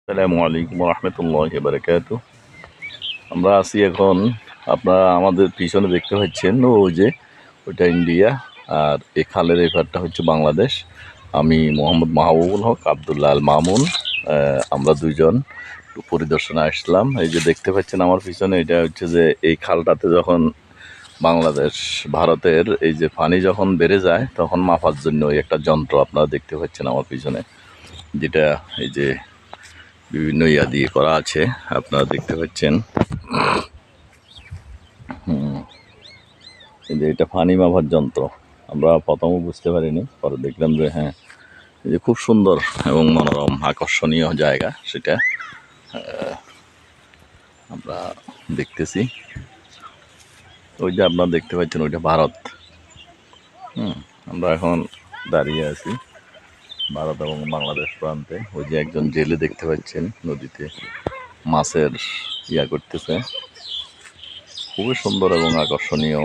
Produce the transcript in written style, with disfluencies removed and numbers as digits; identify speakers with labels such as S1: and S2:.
S1: আসসালামু আলাইকুম রহমতুল্লাহি বারাকাতুহু। আমরা আছি এখন, আপনারা আমাদের পিছনে দেখতে পাচ্ছেন ওই যে ওইটা ইন্ডিয়া, আর এই খালের এই পারটা হচ্ছে বাংলাদেশ। আমি মোহাম্মদ মাহবুবুল হক আবদুল্লাহ আল মামুন, আমরা দুইজন একটু পরিদর্শনে আসলাম। এই যে দেখতে পাচ্ছেন আমার পিছনে, এটা হচ্ছে যে এই খালটাতে যখন বাংলাদেশ ভারতের এই যে পানি যখন বেড়ে যায় তখন মাপার জন্য ওই একটা যন্ত্র আপনারা দেখতে পাচ্ছেন আমার পিছনে, যেটা এই যে বিভিন্ন ইয়া দিয়ে করা আছে, আপনারা দেখতে পাচ্ছেন। এই যে এটা পানি মাপার যন্ত্র। আমরা প্রথমে বুঝতে পারিনি, পরে দেখলাম যে হ্যাঁ, এই যে খুব সুন্দর এবং মনোরম আকর্ষণীয় জায়গা, সেটা আমরা দেখতেছি। ওই যে আপনারা দেখতে পাচ্ছেন ওইটা ভারত। আমরা এখন দাঁড়িয়ে আছি ভারত এবং বাংলাদেশ প্রান্তে। ওই যে একজন জেলে দেখতে পাচ্ছেন নদীতে মাছের ইয়া করতেছে। খুবই সুন্দর এবং আকর্ষণীয়